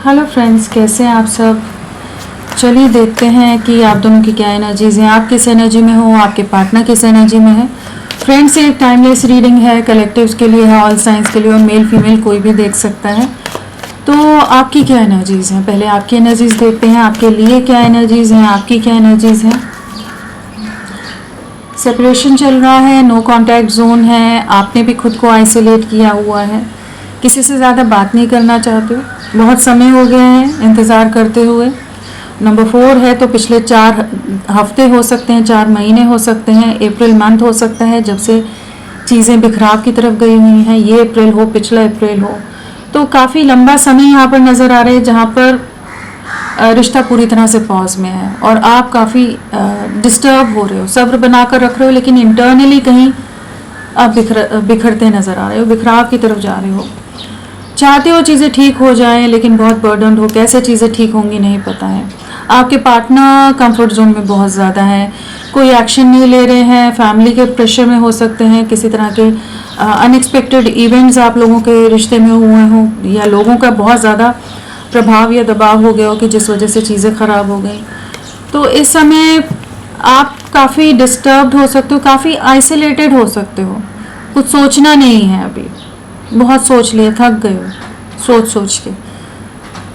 Hello friends, कैसे हैं आप सब। चलिए देखते हैं कि आप दोनों की क्या एनर्जीज हैं, आप किस एनर्जी में हो, आपके पार्टनर किस एनर्जी में है। फ्रेंड्स, ये एक टाइमलेस रीडिंग है, कलेक्टिव्स के लिए है, ऑल साइंस के लिए, और मेल फीमेल कोई भी देख सकता है। तो आपकी क्या एनर्जीज हैं, पहले आपकी एनर्जीज देखते हैं, आपके लिए क्या एनर्जीज हैं, आपकी क्या एनर्जीज हैं। सेपरेशन चल रहा है, नो कॉन्टैक्ट जोन है, आपने भी खुद को आइसोलेट किया हुआ है, किसी से ज़्यादा बात नहीं करना चाहते हो, बहुत समय हो गए हैं इंतज़ार करते हुए। नंबर 4 है, तो पिछले 4 हफ्ते हो सकते हैं, 4 महीने हो सकते हैं, अप्रैल मंथ हो सकता है जब से चीज़ें बिखराव की तरफ गई हुई हैं। ये अप्रैल हो, पिछला अप्रैल हो, तो काफ़ी लंबा समय यहाँ पर नज़र आ रहा है जहाँ पर रिश्ता पूरी तरह से पॉज में है और आप काफ़ी डिस्टर्ब हो रहे हो, सब्र बनाकर रख रहे हो, लेकिन इंटरनली कहीं आप बिखरते नज़र आ रहे हो, बिखराव की तरफ जा रहे हो। चाहते हो चीज़ें ठीक हो जाएं, लेकिन बहुत बर्डन हो, कैसे चीज़ें ठीक होंगी नहीं पता है। आपके पार्टनर कंफर्ट जोन में बहुत ज़्यादा है, कोई एक्शन नहीं ले रहे हैं, फैमिली के प्रेशर में हो सकते हैं, किसी तरह के अनएक्सपेक्टेड इवेंट्स आप लोगों के रिश्ते में हुए हों, या लोगों का बहुत ज़्यादा प्रभाव या दबाव हो गया हो कि जिस वजह से चीज़ें ख़राब हो गई। तो इस समय आप काफ़ी डिस्टर्ब्ड हो सकते हो, काफ़ी आइसोलेटेड हो सकते हो, कुछ सोचना नहीं है अभी, बहुत सोच लिया, थक गए हो सोच के।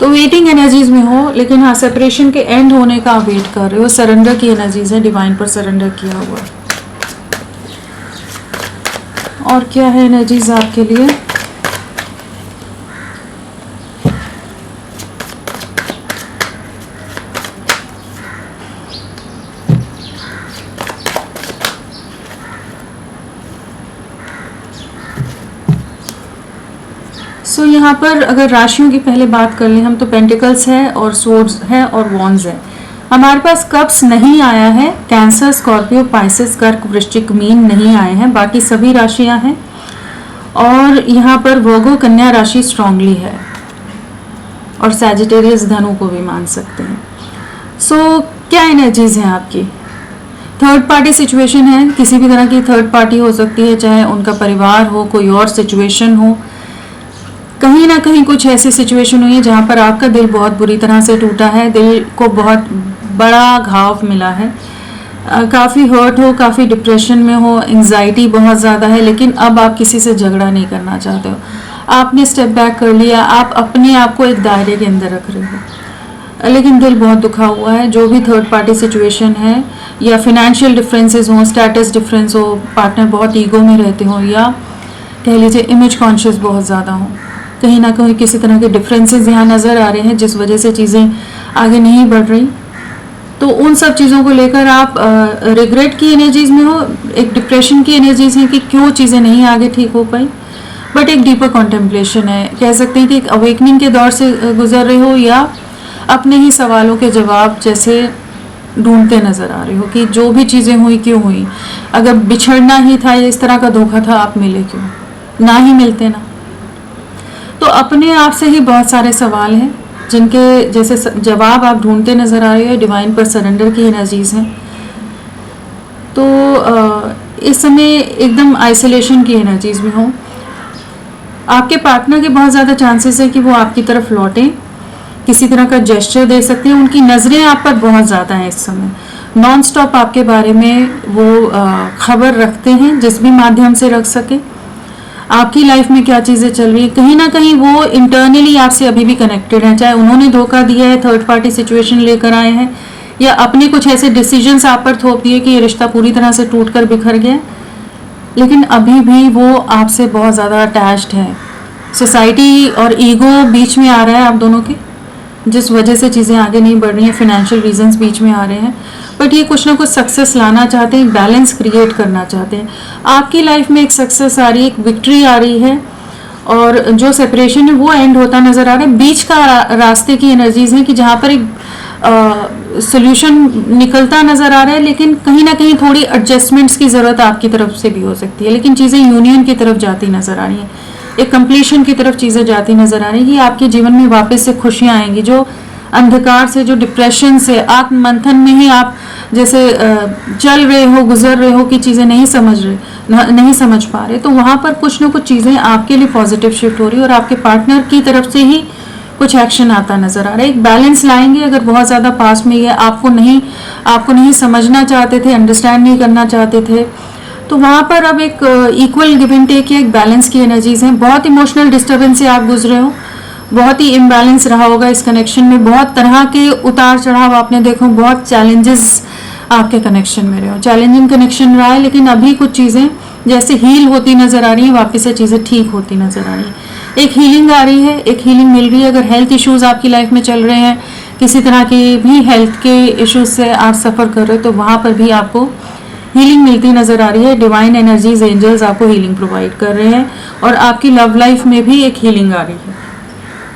तो वेटिंग एनर्जीज में हो, लेकिन हाँ, सेपरेशन के एंड होने का आप वेट कर रहे हो। सरेंडर की एनर्जीज है, डिवाइन पर सरेंडर किया हुआ। और क्या है एनर्जीज आपके लिए। सो यहाँ पर अगर राशियों की पहले बात कर लें हम, तो पेंटिकल्स है और सोर्ड्स है और वॉन्ड्स है। हमारे पास कप्स नहीं आया है, कैंसर, स्कॉर्पियो, पाइसेस, कर्क, वृश्चिक, मीन नहीं आए हैं, बाकी सभी राशियाँ हैं। और यहाँ पर वर्गो, कन्या राशि स्ट्रांगली है, और सैजिटेरियस, धनु को भी मान सकते हैं। सो क्या एनर्जीज हैं आपकी। थर्ड पार्टी सिचुएशन है, किसी भी तरह की थर्ड पार्टी हो सकती है, चाहे उनका परिवार हो, कोई और सिचुएशन हो। कहीं ना कहीं कुछ ऐसी सिचुएशन हुई है जहाँ पर आपका दिल बहुत बुरी तरह से टूटा है, दिल को बहुत बड़ा घाव मिला है, काफ़ी हर्ट हो, काफ़ी डिप्रेशन में हो, एंजाइटी बहुत ज़्यादा है, लेकिन अब आप किसी से झगड़ा नहीं करना चाहते हो, आपने स्टेप बैक कर लिया, आप अपने आप को एक दायरे के अंदर रख रहे हो, लेकिन दिल बहुत दुखा हुआ है। जो भी थर्ड पार्टी सिचुएशन है, या फिनेंशियल डिफरेंसेस हो, स्टेटस डिफरेंस हो, पार्टनर बहुत ईगो में रहते हो, या कह लीजिए इमेज कॉन्शियस बहुत ज़्यादा हो, कहीं ना कहीं किसी तरह के डिफरेंसेस यहाँ नज़र आ रहे हैं जिस वजह से चीज़ें आगे नहीं बढ़ रही। तो उन सब चीज़ों को लेकर आप रिग्रेट की एनर्जीज में हो, एक डिप्रेशन की एनर्जीज हैं कि क्यों चीज़ें नहीं आगे ठीक हो पाई, बट एक डीपर कॉन्टेम्पलेशन है, कह सकते हैं कि एक अवेकनिंग के दौर से गुजर रहे हो, या अपने ही सवालों के जवाब जैसे ढूंढते नज़र आ रहे हो कि जो भी चीज़ें हुई क्यों हुई, अगर बिछड़ना ही था या इस तरह का धोखा था, आप मिले क्यों, ना ही मिलते ना। तो अपने आप से ही बहुत सारे सवाल हैं जिनके जैसे जवाब आप ढूंढते नज़र आ रहे हो। डिवाइन पर सरेंडर की एनर्जीज हैं, तो इस समय एकदम आइसोलेशन की एनर्जीज में हो। आपके पार्टनर के बहुत ज़्यादा चांसेस है कि वो आपकी तरफ लौटें, किसी तरह का जेस्चर दे सकते हैं, उनकी नज़रें आप पर बहुत ज़्यादा हैं इस समय, नॉन स्टॉप आपके बारे में वो खबर रखते हैं, जिस भी माध्यम से रख सके। आपकी लाइफ में क्या चीज़ें चल रही है, कहीं ना कहीं वो इंटरनली आपसे अभी भी कनेक्टेड हैं, चाहे उन्होंने धोखा दिया है, थर्ड पार्टी सिचुएशन लेकर आए हैं, या अपने कुछ ऐसे डिसीजंस आप पर थोप दिए कि ये रिश्ता पूरी तरह से टूट कर बिखर गया, लेकिन अभी भी वो आपसे बहुत ज़्यादा अटैच्ड है। सोसाइटी और ईगो बीच में आ रहा है आप दोनों के, जिस वजह से चीज़ें आगे नहीं बढ़ रही हैं, फाइनेंशियल रीजंस बीच में आ रहे हैं, बट ये कुछ ना कुछ सक्सेस लाना चाहते हैं, बैलेंस क्रिएट करना चाहते हैं। आपकी लाइफ में एक सक्सेस आ रही है, एक विक्ट्री आ रही है, और जो सेपरेशन है वो एंड होता नज़र आ रहा है। बीच का रास्ते की एनर्जीज हैं कि जहाँ पर एक सोल्यूशन निकलता नज़र आ रहा है, लेकिन कहीं ना कहीं थोड़ी एडजस्टमेंट्स की ज़रूरत आपकी तरफ से भी हो सकती है, लेकिन चीज़ें यूनियन की तरफ जाती नज़र आ रही हैं, एक कंप्लीशन की तरफ चीज़ें जाती नज़र आ रही है कि आपके जीवन में वापस से खुशियाँ आएंगी। जो अंधकार से, जो डिप्रेशन से, आत्म मंथन में ही आप जैसे चल रहे हो, गुजर रहे हो कि चीज़ें नहीं समझ पा रहे, तो वहाँ पर कुछ ना कुछ चीज़ें आपके लिए पॉजिटिव शिफ्ट हो रही है, और आपके पार्टनर की तरफ से ही कुछ एक्शन आता नजर आ रहा है। एक बैलेंस लाएंगे। अगर बहुत ज़्यादा पास में ये आपको नहीं समझना चाहते थे, अंडरस्टैंड नहीं करना चाहते थे, तो वहाँ पर अब एक इक्वल गिव एंड टेक या एक बैलेंस की एनर्जीज हैं। बहुत इमोशनल डिस्टर्बेंस से आप गुजरे हो, बहुत ही इम्बैलेंस रहा होगा इस कनेक्शन में, बहुत तरह के उतार चढ़ाव आपने देखो, बहुत चैलेंजेस आपके कनेक्शन में रहे हो, चैलेंजिंग कनेक्शन रहा है। लेकिन अभी कुछ चीज़ें जैसे हील होती नज़र आ रही हैं, वापस से चीज़ें ठीक होती नज़र आ रही हैं। एक हीलिंग आ रही है, एक हीलिंग मिल रही है। अगर हेल्थ इश्यूज़ आपकी लाइफ में चल रहे हैं, किसी तरह की भी हेल्थ के इश्यूज से आप सफ़र कर रहे हो, तो वहाँ पर भी आपको हीलिंग मिलती नज़र आ रही है। डिवाइन एनर्जीज, एंजल्स आपको हीलिंग प्रोवाइड कर रहे हैं और आपकी लव लाइफ में भी एक हीलिंग आ रही है।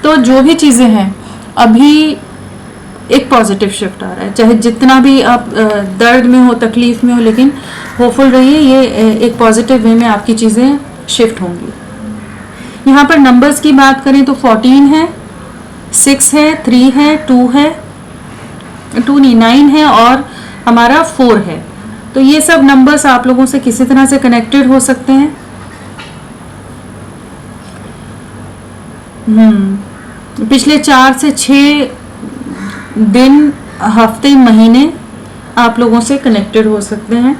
तो जो भी चीज़ें हैं अभी एक पॉजिटिव शिफ्ट आ रहा है, चाहे जितना भी आप दर्द में हो, तकलीफ में हो, लेकिन होपफुल रहिए, ये एक पॉजिटिव वे में आपकी चीज़ें शिफ्ट होंगी। यहाँ पर नंबर्स की बात करें तो 14 है, 6 है, 3 है, 2 है, 2 नहीं 9 है और हमारा 4 है। तो ये सब नंबर्स आप लोगों से किसी तरह से कनेक्टेड हो सकते हैं। पिछले 4 से 6 दिन, हफ्ते, महीने आप लोगों से कनेक्टेड हो सकते हैं।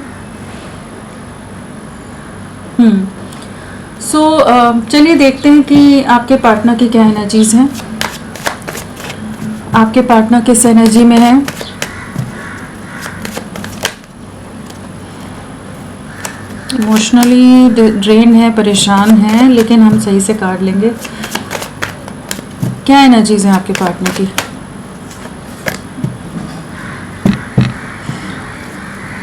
चलिए देखते हैं कि आपके पार्टनर की क्या एनर्जीज हैं, आपके पार्टनर किस एनर्जी में है। इमोशनली ड्रेन है, परेशान है, लेकिन हम सही से काट लेंगे। क्या एनर्जीज हैं आपके पार्टनर की,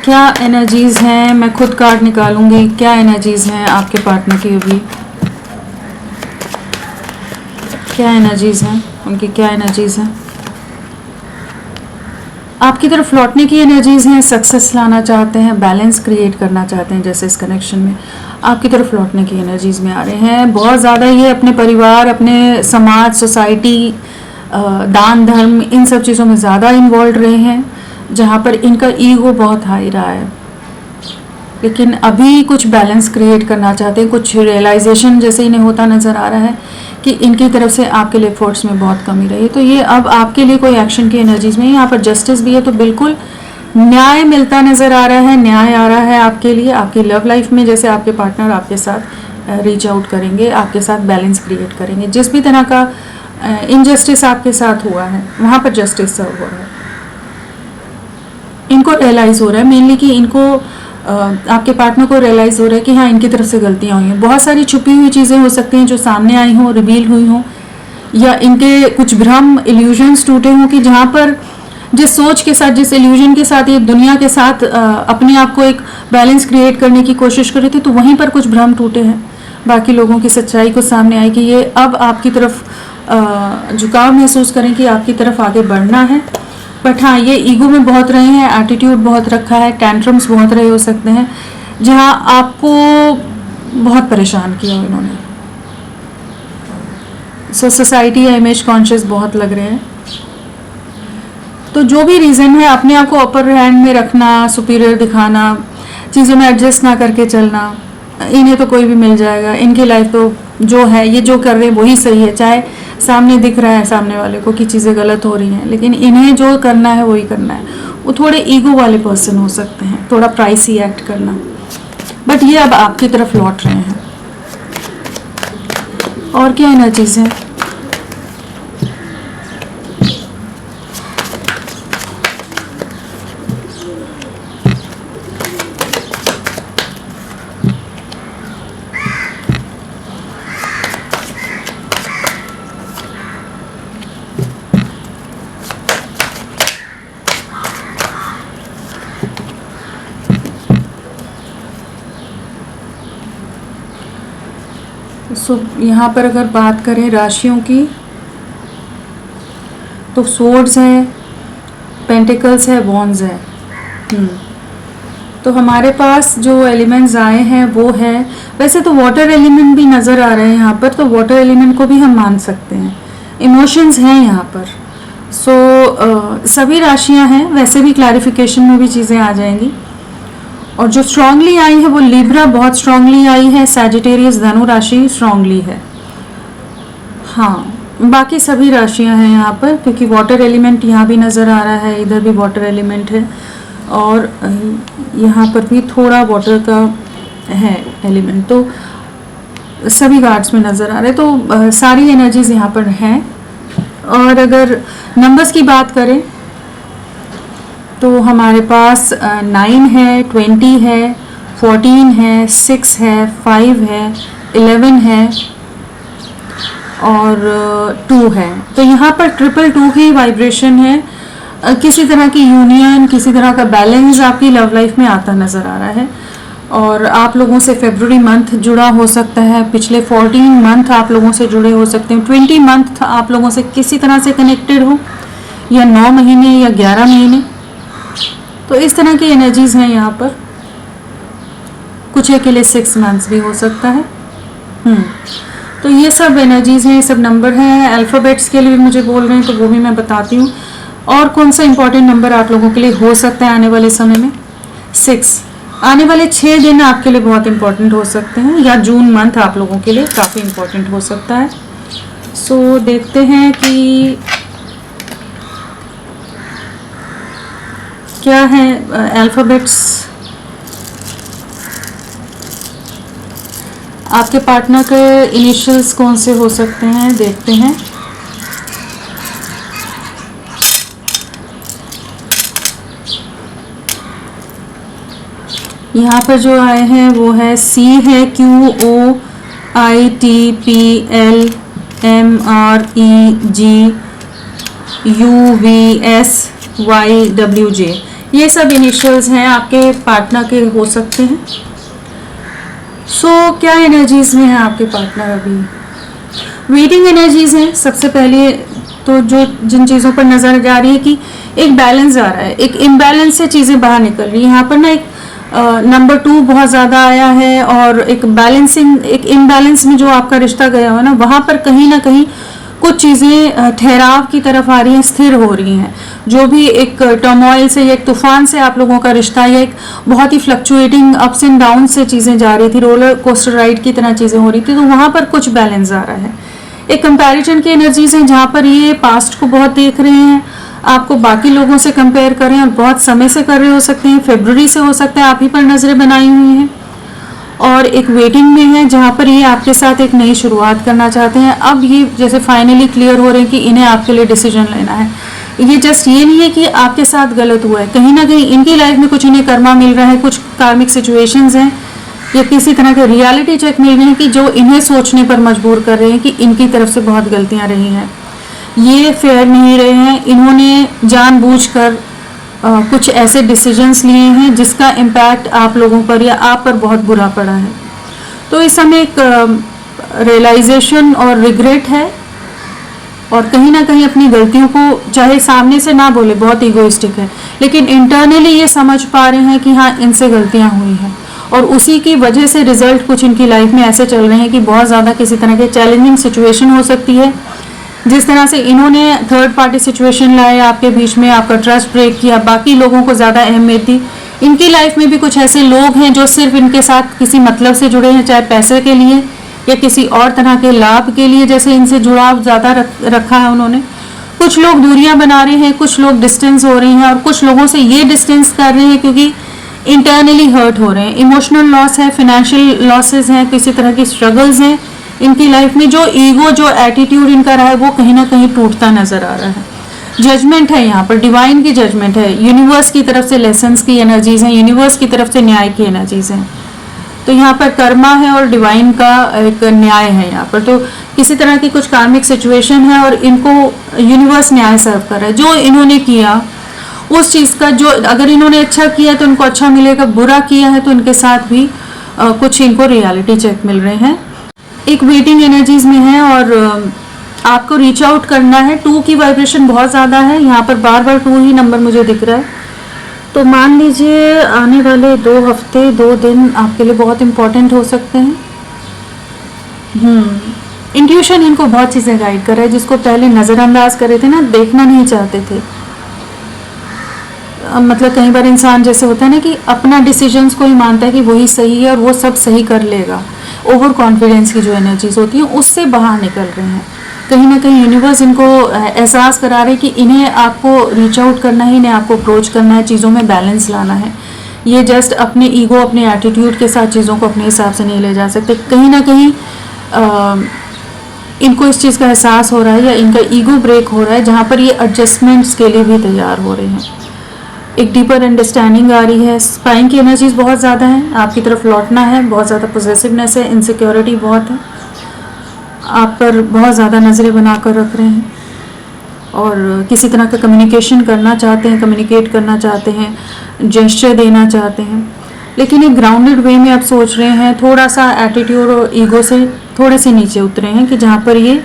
क्या एनर्जीज हैं? मैं खुद कार्ड निकालूंगी। क्या एनर्जीज हैं आपके पार्टनर की अभी, क्या एनर्जीज हैं उनकी, क्या एनर्जीज हैं? आपकी तरफ लौटने की एनर्जीज हैं, सक्सेस लाना चाहते हैं, बैलेंस क्रिएट करना चाहते हैं। जैसे इस कनेक्शन में आपकी तरफ लौटने की एनर्जीज में आ रहे हैं। बहुत ज़्यादा ये अपने परिवार, अपने समाज, सोसाइटी, दान धर्म, इन सब चीज़ों में ज़्यादा इन्वॉल्व रहे हैं, जहाँ पर इनका ईगो बहुत हाई रहा है। लेकिन अभी कुछ बैलेंस क्रिएट करना चाहते हैं, कुछ रियलाइजेशन जैसे इन्हें होता नज़र आ रहा है कि इनकी तरफ से आपके लिए एफर्ट्स में बहुत कमी रही। तो ये अब आपके लिए कोई एक्शन की एनर्जीज में, यहाँ पर जस्टिस भी है, तो बिल्कुल न्याय मिलता नज़र आ रहा है, न्याय आ रहा है आपके लिए। आपकी लव लाइफ में जैसे आपके पार्टनर आपके साथ रीच आउट करेंगे, आपके साथ बैलेंस क्रिएट करेंगे। जिस भी तरह का इनजस्टिस आपके साथ हुआ है, वहाँ पर जस्टिस सर्व हो रहा है। इनको रियलाइज़ हो रहा है मेनली कि इनको आपके पार्टनर को रियलाइज़ हो रहा है कि हाँ, इनकी तरफ से गलतियाँ हुई हैं। बहुत सारी छुपी हुई चीज़ें हो सकती हैं जो सामने आई हों, रिवील हुई हों, या इनके कुछ भ्रम, इल्यूजन्स टूटे हों कि जहाँ पर जिस सोच के साथ, जिस इल्यूजन के साथ ये दुनिया के साथ अपने आप को एक बैलेंस क्रिएट करने की कोशिश कर रहे थे, तो वहीं पर कुछ भ्रम टूटे हैं। बाकी लोगों की सच्चाई को सामने आई कि ये अब आपकी तरफ झुकाव महसूस करें कि आपकी तरफ आगे बढ़ना है। बट हाँ, ये ईगो में बहुत रहे हैं, एटीट्यूड बहुत रखा है, टेंट्रम्स बहुत रहे हो सकते हैं, जहाँ आपको बहुत परेशान किया इन्होंने। सोसाइटी या इमेज कॉन्शियस बहुत लग रहे हैं। तो जो भी रीज़न है, अपने आप को अपर हैंड में रखना, सुपीरियर दिखाना, चीज़ों में एडजस्ट ना करके चलना, इन्हें तो कोई भी मिल जाएगा, इनकी लाइफ तो जो है, ये जो कर रहे हैं वही सही है, चाहे सामने दिख रहा है सामने वाले को कि चीज़ें गलत हो रही हैं, लेकिन इन्हें जो करना है वही करना है। वो थोड़े ईगो वाले पर्सन हो सकते हैं, थोड़ा प्राइसी एक्ट करना, बट ये अब आपकी तरफ लौट रहे हैं। और क्या एनर्जीज है? यहाँ पर अगर बात करें राशियों की, तो सोर्ड्स है, पेंटिकल्स है, वॉन्ड्स है। तो हमारे पास जो एलिमेंट्स आए हैं वो है, वैसे तो वाटर एलिमेंट भी नज़र आ रहे हैं यहाँ पर, तो वाटर एलिमेंट को भी हम मान सकते हैं। इमोशंस हैं यहाँ पर। सभी राशियाँ हैं, वैसे भी क्लैरिफिकेशन में भी चीज़ें आ जाएंगी। और जो स्ट्रांगली आई है वो लिब्रा बहुत स्ट्रांगली आई है, सैजिटेरियस धनु राशि स्ट्रांगली है। हाँ, बाकी सभी राशियां हैं यहाँ पर, क्योंकि वाटर एलिमेंट यहाँ भी नज़र आ रहा है, इधर भी वाटर एलिमेंट है और यहाँ पर भी थोड़ा वाटर का है एलिमेंट, तो सभी कार्ड्स में नज़र आ रहे हैं। तो सारी एनर्जीज यहाँ पर हैं। और अगर नंबर्स की बात करें तो हमारे पास 9 है, 20 है, 14 है, 6 है, 5 है, 11 है और 2 है। तो यहाँ पर 222 की वाइब्रेशन है। किसी तरह की यूनियन, किसी तरह का बैलेंस आपकी लव लाइफ में आता नज़र आ रहा है। और आप लोगों से फरवरी मंथ जुड़ा हो सकता है, पिछले 14 मंथ आप लोगों से जुड़े हो सकते हैं, 20 मंथ आप लोगों से किसी तरह से कनेक्टेड हो, या 9 महीने या 11 महीने। तो इस तरह की एनर्जीज हैं यहाँ पर। कुछ के लिए 6 मंथ्स भी हो सकता है। तो ये सब एनर्जीज हैं, ये सब नंबर हैं। अल्फ़ाबेट्स के लिए भी मुझे बोल रहे हैं, तो वो भी मैं बताती हूँ। और कौन सा इंपॉर्टेंट नंबर आप लोगों के लिए हो सकता है आने वाले समय में? 6। आने वाले 6 दिन आपके लिए बहुत इंपॉर्टेंट हो सकते हैं, या जून मंथ आप लोगों के लिए काफ़ी इंपॉर्टेंट हो सकता है। सो देखते हैं कि क्या है अल्फ़ाबेट्स। आपके पार्टनर के इनिशियल्स कौन से हो सकते हैं, देखते हैं। यहाँ पर जो आए हैं वो है C है, QOITPLMREGUVSYWJ। ये सब इनिशियल्स हैं, आपके पार्टनर के हो सकते हैं। सो क्या एनर्जीज में है आपके पार्टनर अभी? वेटिंग एनर्जीज हैं। सबसे पहले तो जो जिन चीज़ों पर नज़र जा रही है कि एक बैलेंस आ रहा है, एक इम्बैलेंस से चीज़ें बाहर निकल रही है। यहाँ पर ना एक नंबर 2 बहुत ज़्यादा आया है, और एक बैलेंसिंग, एक इम्बैलेंस में जो आपका रिश्ता गया हो ना, वहाँ पर कहीं ना कहीं कुछ चीज़ें ठहराव की तरफ आ रही हैं, स्थिर हो रही हैं। जो भी एक टर्मोइल से या एक तूफान से आप लोगों का रिश्ता, या एक बहुत ही फ्लक्चुएटिंग अप्स एंड डाउन से चीज़ें जा रही थी, रोलर कोस्टर राइड की तरह चीज़ें हो रही थी, तो वहाँ पर कुछ बैलेंस आ रहा है। एक कंपैरिजन की एनर्जीज हैं, जहाँ पर ये पास्ट को बहुत देख रहे हैं, आपको बाकी लोगों से कंपेयर करें, और बहुत समय से कर रहे हो सकते हैं, फरवरी से हो सकता है आप ही पर नज़रें बनाई हुई हैं। और एक वेटिंग में है, जहाँ पर ये आपके साथ एक नई शुरुआत करना चाहते हैं। अब ये जैसे फाइनली क्लियर हो रहे हैं कि इन्हें आपके लिए डिसीजन लेना है। ये जस्ट ये नहीं है कि आपके साथ गलत हुआ है, कहीं ना कहीं इनकी लाइफ में कुछ इन्हें कर्मा मिल रहा है, कुछ कार्मिक सिचुएशंस हैं, या किसी तरह के रियलिटी चेक मिल रहे हैं कि जो इन्हें सोचने पर मजबूर कर रहे हैं कि इनकी तरफ से बहुत गलतियां रही हैं, ये फेयर नहीं रहे हैं, इन्होंने जानबूझकर कुछ ऐसे डिसीजंस लिए हैं जिसका इम्पैक्ट आप लोगों पर या आप पर बहुत बुरा पड़ा है। तो इस समय एक रियलाइजेशन और रिग्रेट है, और कहीं ना कहीं अपनी गलतियों को चाहे सामने से ना बोले, बहुत ईगोइस्टिक है, लेकिन इंटरनली ये समझ पा रहे हैं कि हाँ, इनसे गलतियां हुई हैं, और उसी की वजह से रिजल्ट कुछ इनकी लाइफ में ऐसे चल रहे हैं कि बहुत ज़्यादा किसी तरह के चैलेंजिंग सिचुएशन हो सकती है। जिस तरह से इन्होंने थर्ड पार्टी सिचुएशन लाए आपके बीच में, आपका ट्रस्ट ब्रेक किया, बाकी लोगों को ज़्यादा अहमियत दी। इनकी लाइफ में भी कुछ ऐसे लोग हैं जो सिर्फ इनके साथ किसी मतलब से जुड़े हैं, चाहे पैसे के लिए या किसी और तरह के लाभ के लिए, जैसे इनसे जुड़ाव ज़्यादा रखा है उन्होंने। कुछ लोग दूरियां बना रहे हैं, कुछ लोग डिस्टेंस हो रहे हैं, और कुछ लोगों से ये डिस्टेंस कर रहे हैं क्योंकि इंटरनली हर्ट हो रहे हैं। इमोशनल लॉस है, फिनेंशियल लॉसेज हैं, किसी तरह की स्ट्रगल्स हैं इनकी लाइफ में। जो ईगो, जो एटीट्यूड इनका रहा है, वो कहीं ना कहीं टूटता नजर आ रहा है। जजमेंट है यहाँ पर, डिवाइन की जजमेंट है, यूनिवर्स की तरफ से लेसन्स की एनर्जीज हैं, यूनिवर्स की तरफ से न्याय की एनर्जीज हैं। तो यहाँ पर कर्मा है और डिवाइन का एक न्याय है यहाँ पर। तो किसी तरह की कुछ कार्मिक सिचुएशन है और इनको यूनिवर्स न्याय सर्व कर रहा है। जो इन्होंने किया उस चीज़ का, जो अगर इन्होंने अच्छा किया तो इनको अच्छा मिलेगा, बुरा किया है तो इनके साथ भी कुछ इनको रियलिटी चेक मिल रहे हैं। एक वेटिंग एनर्जीज में है और आपको रीच आउट करना है। 2 की वाइब्रेशन बहुत ज़्यादा है, यहाँ पर बार बार 2 ही नंबर मुझे दिख रहा है। तो मान लीजिए आने वाले 2 हफ्ते 2 दिन आपके लिए बहुत इम्पोर्टेंट हो सकते हैं। इंट्यूशन इनको बहुत चीज़ें गाइड कर रहा है, जिसको पहले नज़रअंदाज कर रहे थे ना, देखना नहीं चाहते थे। मतलब कई बार इंसान जैसे होता है ना कि अपना डिसीजंस को ही मानता है कि वही सही है और वो सब सही कर लेगा। ओवर कॉन्फिडेंस की जो एनर्जीज होती हैं उससे बाहर निकल रहे हैं। कहीं ना कहीं यूनिवर्स इनको एहसास करा रहे कि इन्हें आपको रीच आउट करना है, इन्हें आपको अप्रोच करना है, चीज़ों में बैलेंस लाना है। ये जस्ट अपने ईगो, अपने एटीट्यूड के साथ चीज़ों को अपने हिसाब से नहीं ले जा सकते। कहीं ना कहीं इनको इस चीज़ का एहसास हो रहा है या इनका ईगो ब्रेक हो रहा है, जहाँ पर ये एडजस्टमेंट्स के लिए भी तैयार हो रहे हैं। एक डीपर अंडरस्टैंडिंग आ रही है। स्पाइंग की एनर्जीज बहुत ज़्यादा है, आपकी तरफ लौटना है, बहुत ज़्यादा पॉजिटिवनेस है, इनसिक्योरिटी बहुत है, आप पर बहुत ज़्यादा नज़रें बना कर रख रहे हैं और किसी तरह का कम्युनिकेशन करना चाहते हैं, कम्युनिकेट करना चाहते हैं, जेस्चर देना चाहते हैं, लेकिन एक ग्राउंडेड वे में आप सोच रहे हैं, थोड़ा सा एटीट्यूड और ईगो से थोड़े से नीचे उतरे हैं कि जहाँ पर ये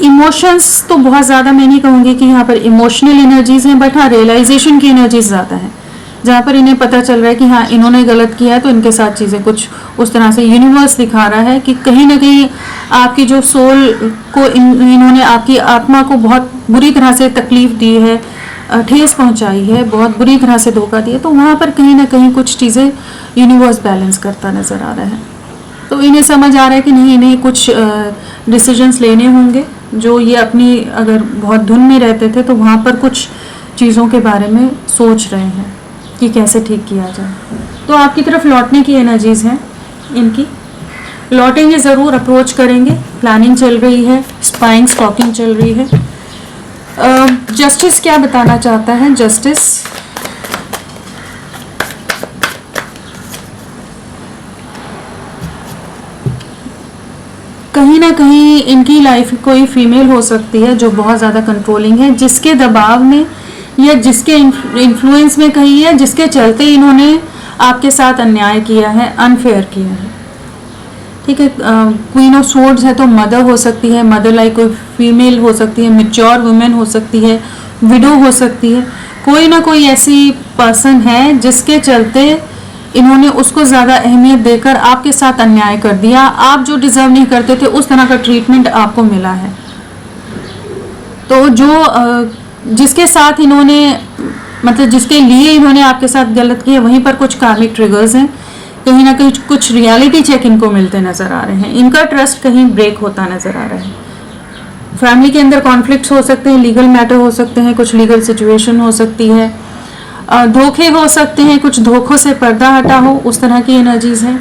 इमोशंस तो बहुत ज़्यादा मैं नहीं कहूँगी कि यहाँ पर इमोशनल एनर्जीज हैं, बट हाँ रियलाइजेशन की एनर्जीज ज़्यादा हैं, जहाँ पर इन्हें पता चल रहा है कि हाँ इन्होंने गलत किया है, तो इनके साथ चीज़ें कुछ उस तरह से यूनिवर्स दिखा रहा है कि कहीं ना कहीं आपकी जो सोल को इन्होंने आपकी आत्मा को बहुत बुरी तरह से तकलीफ दी है, ठेस पहुंचाई है, बहुत बुरी तरह से धोखा दिया, तो वहाँ पर कहीं ना कहीं कुछ चीज़ें यूनिवर्स बैलेंस करता नज़र आ रहा है। तो इन्हें समझ आ रहा है कि नहीं, इन्हें कुछ डिसीजंस लेने होंगे, जो ये अपनी अगर बहुत धुन में रहते थे तो वहाँ पर कुछ चीज़ों के बारे में सोच रहे हैं कि कैसे ठीक किया जाए। तो आपकी तरफ लौटने की एनर्जीज हैं इनकी, लौटेंगे ज़रूर, अप्रोच करेंगे, प्लानिंग चल रही है, स्पाइंग स्टॉकिंग चल रही है। जस्टिस क्या बताना चाहता है? जस्टिस कहीं ना कहीं इनकी लाइफ कोई फीमेल हो सकती है जो बहुत ज़्यादा कंट्रोलिंग है, जिसके दबाव में या जिसके इन्फ्लुएंस में कही है, जिसके चलते इन्होंने आपके साथ अन्याय किया है, अनफेयर किया है। ठीक है, क्वीन ऑफ सोर्ड्स है तो मदर हो सकती है, मदर लाइक कोई फीमेल हो सकती है, मैच्योर वुमेन हो सकती है, विडो हो सकती है, कोई ना कोई ऐसी पर्सन है जिसके चलते इन्होंने उसको ज़्यादा अहमियत देकर आपके साथ अन्याय कर दिया। आप जो डिज़र्व नहीं करते थे उस तरह का ट्रीटमेंट आपको मिला है। तो जो जिसके साथ इन्होंने, मतलब जिसके लिए इन्होंने आपके साथ गलत किया, वहीं पर कुछ कार्मिक ट्रिगर्स हैं, कहीं ना कहीं कुछ रियलिटी चेक इनको मिलते नज़र आ रहे हैं, इनका ट्रस्ट कहीं ब्रेक होता नज़र आ रहा है। फैमिली के अंदर कॉन्फ्लिक्ट्स हो सकते हैं, लीगल मैटर हो सकते हैं, कुछ लीगल सिचुएशन हो सकती है, धोखे हो सकते हैं, कुछ धोखों से पर्दा हटा हो, उस तरह की एनर्जीज हैं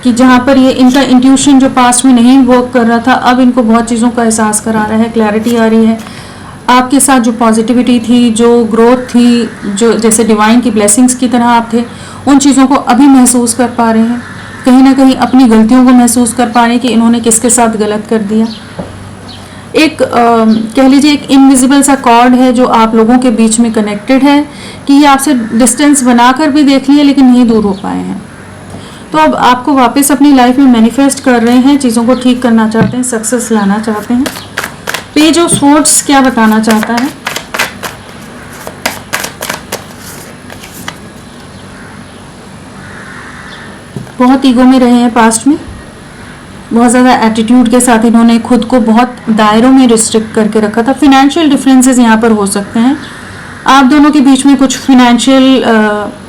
कि जहाँ पर ये इनका इंट्यूशन जो पास्ट में नहीं वर्क कर रहा था, अब इनको बहुत चीज़ों का एहसास करा रहा है, क्लैरिटी आ रही है। आपके साथ जो पॉजिटिविटी थी, जो ग्रोथ थी, जो जैसे डिवाइन की ब्लेसिंग्स की तरह आप थे, उन चीज़ों को अभी महसूस कर पा रहे हैं, कहीं ना कहीं अपनी गलतियों को महसूस कर पा रहे हैं कि इन्होंने किसके साथ गलत कर दिया। एक कह लीजिए एक इनविजिबल सा कॉर्ड है जो आप लोगों के बीच में कनेक्टेड है कि ये आपसे डिस्टेंस बनाकर भी देख लिए लेकिन नहीं दूर हो पाए हैं। तो अब आपको वापस अपनी लाइफ में मैनिफेस्ट कर रहे हैं, चीज़ों को ठीक करना चाहते हैं, सक्सेस लाना चाहते हैं। पेज ऑफ स्वॉर्ड्स क्या बताना चाहता है? बहुत ईगो में रहे हैं पास्ट में, बहुत ज़्यादा एटीट्यूड के साथ इन्होंने खुद को बहुत दायरों में रिस्ट्रिक्ट करके रखा था। फिनेंशियल डिफरेंसेस यहाँ पर हो सकते हैं, आप दोनों के बीच में कुछ फिनेंशियल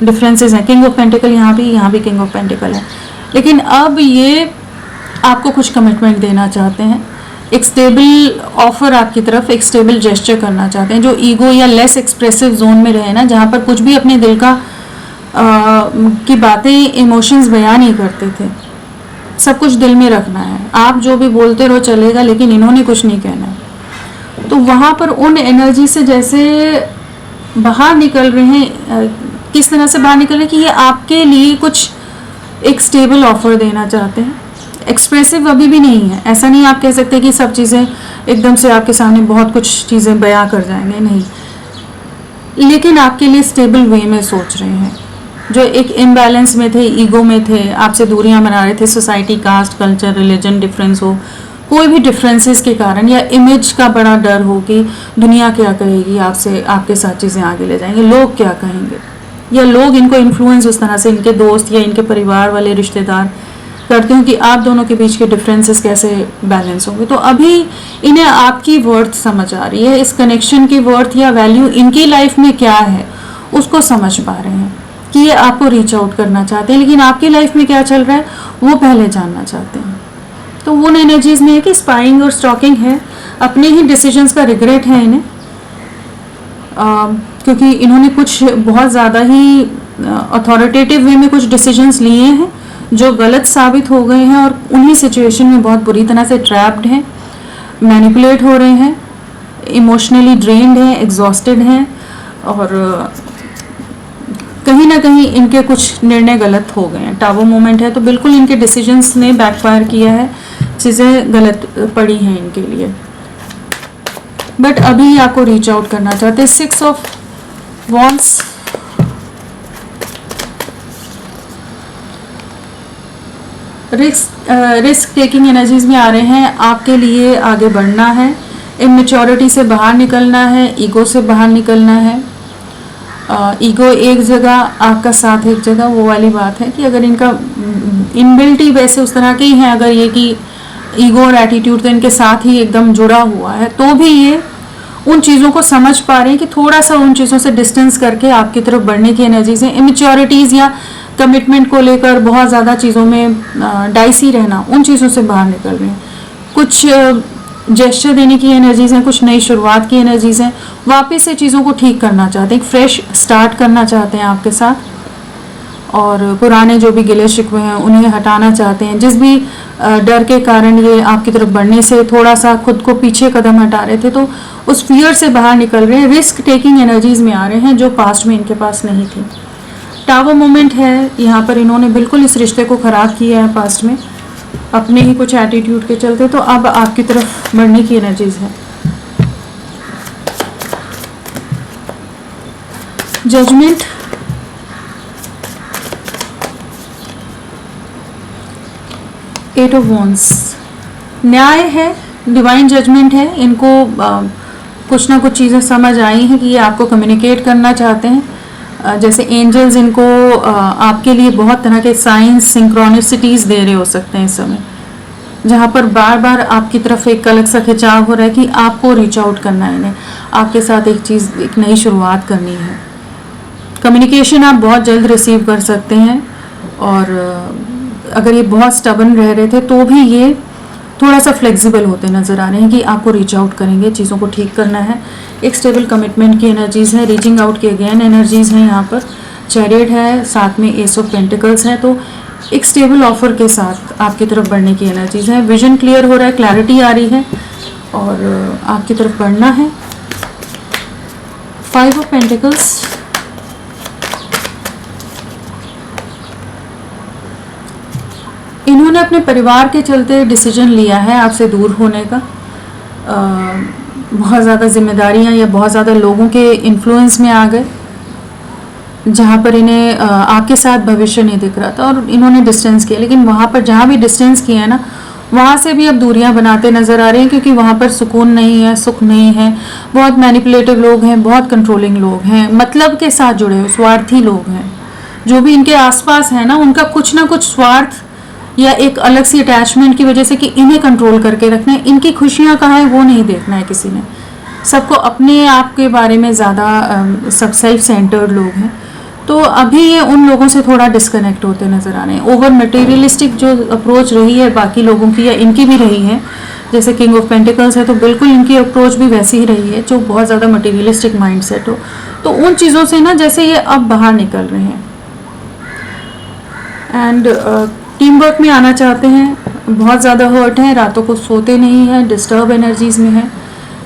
डिफरेंसेस हैं। किंग ऑफ पेंटिकल यहाँ भी किंग ऑफ पेंटिकल है, लेकिन अब ये आपको कुछ कमिटमेंट देना चाहते हैं, एक स्टेबल ऑफर आपकी तरफ, एक स्टेबल जेस्चर करना चाहते हैं। जो ईगो या लेस एक्सप्रेसिव जोन में रहे ना, जहाँ पर कुछ भी अपने दिल का की बातें, इमोशंस बयान नहीं करते थे, सब कुछ दिल में रखना है, आप जो भी बोलते रहो चलेगा, लेकिन इन्होंने कुछ नहीं कहना है। तो वहाँ पर उन एनर्जी से जैसे बाहर निकल रहे हैं, किस तरह से बाहर निकल रहे हैं कि ये आपके लिए कुछ एक स्टेबल ऑफर देना चाहते हैं। एक्सप्रेसिव अभी भी नहीं है, ऐसा नहीं आप कह सकते कि सब चीज़ें एकदम से आपके सामने बहुत कुछ चीज़ें बयां कर जाएंगे, नहीं, लेकिन आपके लिए स्टेबल वे में सोच रहे हैं। जो एक इम्बैलेंस में थे, ईगो में थे, आपसे दूरियां बना रहे थे, society, caste, culture, religion difference हो, कोई भी डिफरेंसेस के कारण, या इमेज का बड़ा डर हो कि दुनिया क्या कहेगी आपसे, आपके साथ चीज़ें आगे ले जाएंगे, लोग क्या कहेंगे, या लोग इनको इन्फ्लुएंस उस तरह से, इनके दोस्त या इनके परिवार वाले रिश्तेदार करते हो कि आप दोनों के बीच के डिफरेंसेस कैसे बैलेंस होंगे। तो अभी इन्हें आपकी वर्थ समझ आ रही है, इस कनेक्शन की वर्थ या वैल्यू इनकी लाइफ में क्या है उसको समझ पा रहे हैं कि ये आपको रीच आउट करना चाहते हैं, लेकिन आपकी लाइफ में क्या चल रहा है वो पहले जानना चाहते हैं। तो उन एनर्जीज में है कि स्पाइंग और स्टॉकिंग है, अपने ही डिसीजंस का रिग्रेट है इन्हें, क्योंकि इन्होंने कुछ बहुत ज़्यादा ही अथॉरिटेटिव वे में कुछ डिसीजंस लिए हैं जो गलत साबित हो गए हैं, और उन्हीं सिचुएशन में बहुत बुरी तरह से ट्रैप्ड हैं, मैनिपुलेट हो रहे हैं, इमोशनली ड्रेन्ड हैं, एग्जॉस्टेड हैं, और कहीं ना कहीं इनके कुछ निर्णय गलत हो गए हैं। टावर मोमेंट है तो बिल्कुल इनके डिसीजंस ने बैकफायर किया है, चीज़ें गलत पड़ी हैं इनके लिए, बट अभी आपको रीच आउट करना चाहते हैं। 6 of wands, risk taking energies में आ रहे हैं, आपके लिए आगे बढ़ना है, इमेच्योरिटी से बाहर निकलना है, ईगो से बाहर निकलना है। ईगो एक जगह, आपका साथ एक जगह, वो वाली बात है कि अगर इनका इनबिल्ट ही वैसे उस तरह के ही हैं, अगर ये कि ईगो और एटीट्यूड तो इनके साथ ही एकदम जुड़ा हुआ है, तो भी ये उन चीज़ों को समझ पा रहे हैं कि थोड़ा सा उन चीज़ों से डिस्टेंस करके आपकी तरफ बढ़ने की एनर्जीज हैं। इमेच्योरिटीज़ या कमिटमेंट को लेकर बहुत ज़्यादा चीज़ों में डाइसी रहना, उन चीज़ों से बाहर निकल रहे हैं। कुछ जेस्चर देने की एनर्जीज हैं, कुछ नई शुरुआत की एनर्जीज हैं, वापस से चीज़ों को ठीक करना चाहते हैं, एक फ्रेश स्टार्ट करना चाहते हैं आपके साथ, और पुराने जो भी गिले शिकवे हैं उन्हें हटाना चाहते हैं। जिस भी डर के कारण ये आपकी तरफ बढ़ने से थोड़ा सा खुद को पीछे कदम हटा रहे थे, तो उस फियर से बाहर निकल रहे हैं, रिस्क टेकिंग एनर्जीज में आ रहे हैं जो पास्ट में इनके पास नहीं थी। टावर मोमेंट है, यहाँ पर इन्होंने बिल्कुल इस रिश्ते को ख़राब किया है पास्ट में अपने ही कुछ एटीट्यूड के चलते, तो अब आपकी तरफ बढ़ने की एनर्जीज है। जजमेंट, एट ऑफ वॉन्ड्स, न्याय है, डिवाइन जजमेंट है। इनको कुछ ना कुछ चीज़ें समझ आई हैं कि ये आपको कम्युनिकेट करना चाहते हैं, जैसे एंजल्स इनको आपके लिए बहुत तरह के साइंस, सिंक्रोनिसिटीज दे रहे हो सकते हैं इस समय, जहाँ पर बार बार आपकी तरफ एक अलग सा खिंचाव हो रहा है कि आपको रीच आउट करना है, इन्हें आपके साथ एक नई शुरुआत करनी है। कम्युनिकेशन आप बहुत जल्द रिसीव कर सकते हैं, और अगर ये बहुत स्टबन रह रहे थे तो भी ये थोड़ा सा फ्लेक्सिबल होते नज़र आ रहे हैं कि आपको रीच आउट करेंगे, चीज़ों को ठीक करना है। एक स्टेबल कमिटमेंट की एनर्जीज़ है, रीचिंग आउट की अगेन एनर्जीज़ हैं यहाँ पर। चैरियट है, साथ में एस ऑफ पेंटिकल्स है, तो एक स्टेबल ऑफर के साथ आपकी तरफ बढ़ने की एनर्जीज़ है। विजन क्लियर हो रहा है, क्लैरिटी आ रही है और आपकी तरफ बढ़ना है। 5 ऑफ पेंटिकल्स, इन्होंने अपने परिवार के चलते डिसीजन लिया है आपसे दूर होने का। बहुत ज़्यादा जिम्मेदारियां या बहुत ज़्यादा लोगों के इन्फ्लुएंस में आ गए, जहाँ पर इन्हें आपके साथ भविष्य नहीं दिख रहा था और इन्होंने डिस्टेंस किया। लेकिन वहाँ पर जहाँ भी डिस्टेंस किया है ना, वहाँ से भी अब दूरियां बनाते नज़र आ रहे हैं, क्योंकि वहाँ पर सुकून नहीं है, सुख नहीं है। बहुत मैनिपुलेटिव लोग हैं, बहुत कंट्रोलिंग लोग हैं, मतलब के साथ जुड़े हुए स्वार्थी लोग हैं। जो भी इनके आसपास है ना, उनका कुछ ना कुछ स्वार्थ या एक अलग सी अटैचमेंट की वजह से कि इन्हें कंट्रोल करके रखना है, इनकी खुशियाँ कहाँ है वो नहीं देखना है किसी ने। सबको अपने आप के बारे में ज़्यादा सब सेल्फ सेंटर्ड लोग हैं, तो अभी ये उन लोगों से थोड़ा डिस्कनेक्ट होते नज़र आ रहे हैं। ओवर मटेरियलिस्टिक जो अप्रोच रही है बाकी लोगों की या इनकी भी रही है, जैसे किंग ऑफ पेंटिकल्स है तो बिल्कुल इनकी अप्रोच भी वैसी ही रही है, जो बहुत ज़्यादा मटेरियलिस्टिक माइंडसेट हो। तो उन चीज़ों से ना जैसे ये अब बाहर निकल रहे हैं एंड टीम वर्क में आना चाहते हैं। बहुत ज़्यादा हर्ट है, रातों को सोते नहीं हैं, डिस्टर्ब एनर्जीज़ में है,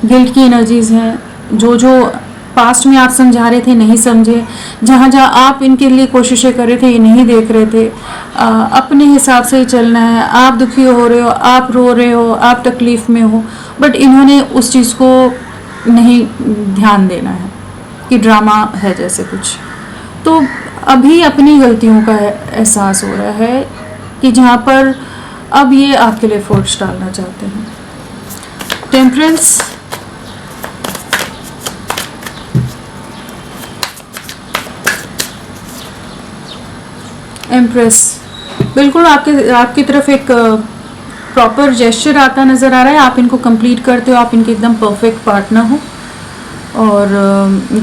गिल्ट की एनर्जीज़ हैं। जो पास्ट में आप समझा रहे थे नहीं समझे, जहाँ आप इनके लिए कोशिशें कर रहे थे ये नहीं देख रहे थे। अपने हिसाब से ही चलना है, आप दुखी हो रहे हो, आप रो रहे हो, आप तकलीफ़ में हो, बट इन्होंने उस चीज़ को नहीं ध्यान देना है कि ड्रामा है जैसे कुछ। तो अभी अपनी गलतियों का एहसास हो रहा है कि जहाँ पर अब ये आपके लिए एफर्ट्स डालना चाहते हैं। टेम्परेंस, एम्प्रेस, बिल्कुल आपकी तरफ एक प्रॉपर जेस्चर आता नज़र आ रहा है। आप इनको कंप्लीट करते हो, आप इनके एकदम परफेक्ट पार्टनर हो, और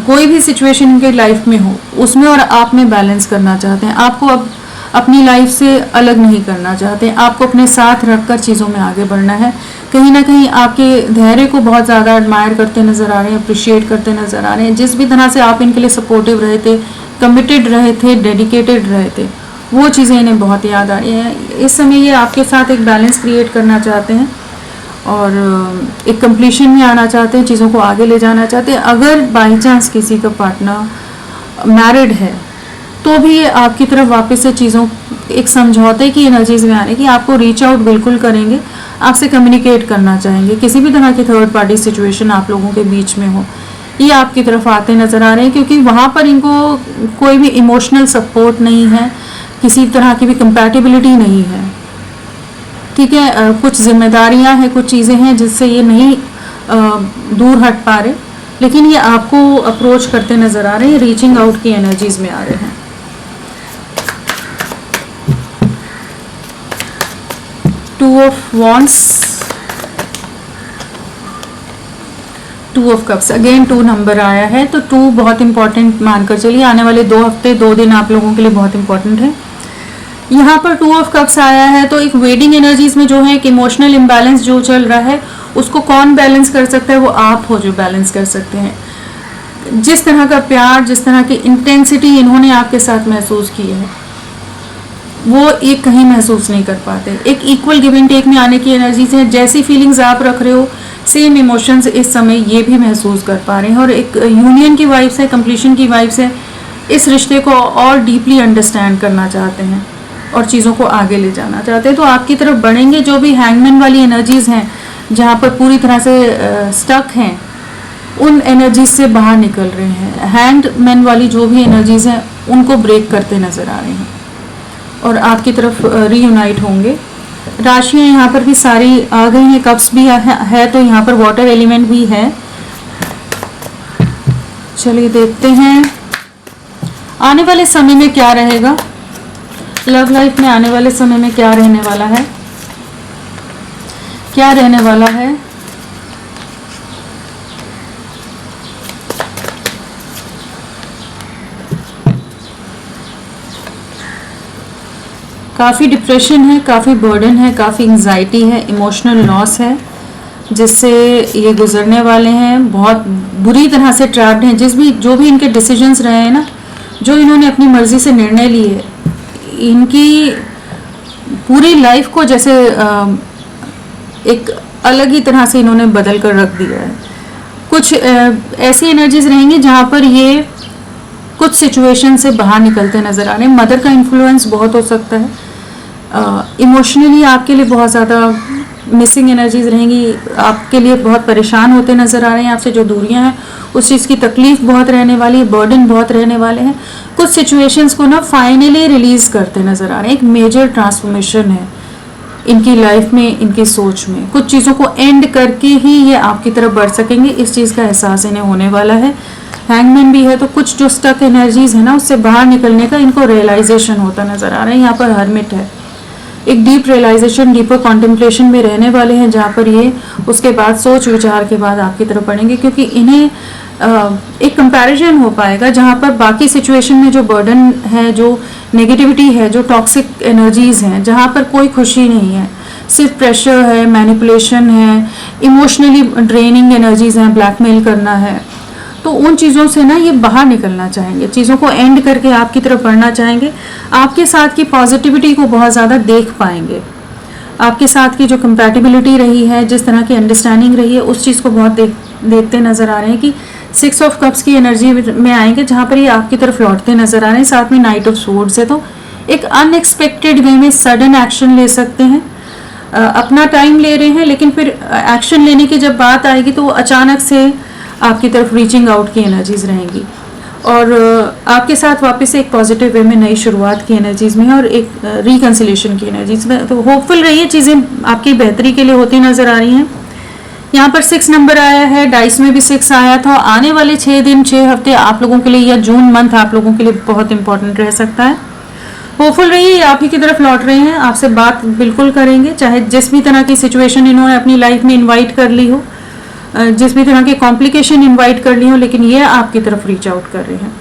कोई भी सिचुएशन इनके लाइफ में हो उसमें और आप में बैलेंस करना चाहते हैं। आपको अब अपनी लाइफ से अलग नहीं करना चाहते, आपको अपने साथ रखकर चीज़ों में आगे बढ़ना है। कहीं ना कहीं आपके धैर्य को बहुत ज़्यादा एडमायर करते नज़र आ रहे हैं, अप्रिशिएट करते नज़र आ रहे हैं। जिस भी तरह से आप इनके लिए सपोर्टिव रहे थे, कमिटेड रहे थे, डेडिकेटेड रहे थे, वो चीज़ें इन्हें बहुत याद आ रही हैं। इस समय ये आपके साथ एक बैलेंस क्रिएट करना चाहते हैं और एक कंप्लीशन में आना चाहते हैं, चीज़ों को आगे ले जाना चाहते हैं। अगर बाई चांस किसी का पार्टनर मैरिड है तो भी ये आपकी तरफ वापस से चीज़ों एक समझौते की एनर्जीज में आने की, आपको रीच आउट बिल्कुल करेंगे, आपसे कम्युनिकेट करना चाहेंगे। किसी भी तरह की थर्ड पार्टी सिचुएशन आप लोगों के बीच में हो, ये आपकी तरफ आते नज़र आ रहे हैं, क्योंकि वहाँ पर इनको कोई भी इमोशनल सपोर्ट नहीं है, किसी तरह की भी कंपैटिबिलिटी नहीं है। ठीक है, कुछ जिम्मेदारियां हैं, कुछ चीज़ें हैं जिससे ये नहीं दूर हट पा रहे, लेकिन ये आपको अप्रोच करते नज़र आ रहे हैं, रीचिंग आउट की एनर्जीज में आ रहे हैं। Two of wands, two of cups, again 2 number आया है, तो 2 बहुत इंपॉर्टेंट मानकर चलिए। आने वाले 2 हफ्ते 2 दिन आप लोगों के लिए बहुत इंपॉर्टेंट है। यहाँ पर 2 ऑफ कप्स आया है, तो एक वेडिंग एनर्जीज में जो है एक इमोशनल इम्बैलेंस जो चल रहा है, उसको कौन बैलेंस कर सकता है? वो आप हो जो बैलेंस कर सकते हैं। जिस तरह का प्यार, जिस तरह की इंटेंसिटी इन्होंने आपके साथ महसूस की है, वो एक कहीं महसूस नहीं कर पाते। एक इक्वल गिव एंड टेक में आने की एनर्जीज है। जैसी फीलिंग्स आप रख रहे हो, सेम इमोशंस इस समय ये भी महसूस कर पा रहे हैं, और एक यूनियन की वाइब्स है, कंप्लीशन की वाइब्स है। इस रिश्ते को और डीपली अंडरस्टैंड करना चाहते हैं और चीज़ों को आगे ले जाना चाहते हैं, तो आपकी तरफ बढ़ेंगे। जो भी हैंगमैन वाली एनर्जीज हैं, जहाँ पर पूरी तरह से स्टक हैं, उन एनर्जीज से बाहर निकल रहे हैं। हैंडमैन वाली जो भी एनर्जीज हैं, उनको ब्रेक करते नजर आ रहे हैं और आपकी तरफ रीयूनाइट होंगे। राशियां यहाँ पर भी सारी आ गई हैं, कप्स भी है, तो यहाँ पर वाटर एलिमेंट भी है। चलिए देखते हैं आने वाले समय में क्या रहेगा, लव लाइफ में आने वाले समय में क्या रहने वाला है, क्या रहने वाला है। काफ़ी डिप्रेशन है, काफ़ी बर्डन है, काफ़ी एंजाइटी है, इमोशनल लॉस है जिससे ये गुजरने वाले हैं। बहुत बुरी तरह से ट्रैप्ड हैं। जो भी इनके डिसीजंस रहे हैं ना, जो इन्होंने अपनी मर्जी से निर्णय लिए, इनकी पूरी लाइफ को जैसे एक अलग ही तरह से इन्होंने बदल कर रख दिया है। कुछ ऐसी एनर्जीज रहेंगी जहाँ पर ये कुछ सिचुएशन से बाहर निकलते नजर आ रहे हैं। मदर का इन्फ्लुएंस बहुत हो सकता है। इमोशनली आपके लिए बहुत ज़्यादा मिसिंग एनर्जीज रहेंगी, आपके लिए बहुत परेशान होते नजर आ रहे हैं। आपसे जो दूरियां हैं, उस चीज़ की तकलीफ बहुत रहने वाली है, बर्डन बहुत रहने वाले हैं। कुछ सिचुएशंस को ना फाइनली रिलीज करते नजर आ रहे हैं। एक मेजर ट्रांसफॉर्मेशन है इनकी लाइफ में, इनकी सोच में। कुछ चीज़ों को एंड करके ही ये आपकी तरफ बढ़ सकेंगे, इस चीज़ का एहसास इन्हें होने वाला है। हैंगमैन भी है, तो कुछ जो स्टक एनर्जीज है ना, उससे बाहर निकलने का इनको रियलाइजेशन होता नजर आ रहा है। यहाँ पर हर्मिट है, एक डीप रियलाइजेशन, डीपर कॉन्टेम्पलेशन में रहने वाले हैं, जहाँ पर ये उसके बाद सोच विचार के बाद आपकी तरफ बढ़ेंगे, क्योंकि इन्हें एक कंपैरिजन हो पाएगा जहाँ पर बाकी सिचुएशन में जो बर्डन है, जो नेगेटिविटी है, जो टॉक्सिक एनर्जीज हैं, जहाँ पर कोई खुशी नहीं है, सिर्फ प्रेशर है, मैनिपुलेशन है, इमोशनली ड्रेनिंग एनर्जीज हैं, ब्लैकमेल करना है, तो उन चीज़ों से ना ये बाहर निकलना चाहेंगे, चीज़ों को एंड करके आपकी तरफ बढ़ना चाहेंगे। आपके साथ की पॉजिटिविटी को बहुत ज़्यादा देख पाएंगे। आपके साथ की जो कंपैटिबिलिटी रही है, जिस तरह की अंडरस्टैंडिंग रही है, उस चीज़ को बहुत देखते नज़र आ रहे हैं कि 6 ऑफ कप्स की एनर्जी में आएंगे, जहाँ पर ये आपकी तरफ लौटते नज़र आ रहे हैं। साथ में नाइट ऑफ स्वॉर्ड्स है, तो एक अनएक्सपेक्टेड वे में सडन एक्शन ले सकते हैं। अपना टाइम ले रहे हैं, लेकिन फिर एक्शन लेने की जब बात आएगी तो अचानक से आपकी तरफ रीचिंग आउट की एनर्जीज रहेंगी और आपके साथ वापस एक पॉजिटिव वे में नई शुरुआत की एनर्जीज में है और एक रिकंसिलेशन की एनर्जीज में। तो होपफुल रहिए, चीज़ें आपकी बेहतरी के लिए होती नजर आ रही हैं। यहाँ पर 6 नंबर आया है, डाइस में भी 6 आया था। आने वाले 6 दिन 6 हफ्ते आप लोगों के लिए, या जून मंथ आप लोगों के लिए बहुत इंपॉर्टेंट रह सकता है। होपफुल रहिए, आप ही की तरफ लौट रहे हैं, आपसे बात बिल्कुल करेंगे, चाहे जिस भी तरह की सिचुएशन इन्होंने अपनी लाइफ में इन्वाइट कर ली हो, जिस भी तरह की कॉम्प्लिकेशन इनवाइट कर ली हो, लेकिन ये आपकी तरफ रीच आउट कर रहे हैं।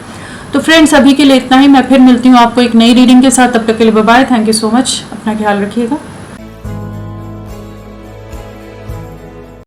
तो फ्रेंड्स अभी के लिए इतना ही। मैं फिर मिलती हूँ आपको एक नई रीडिंग के साथ। तब तक के लिए bye bye. Thank you so much. अपना ख्याल रखिएगा।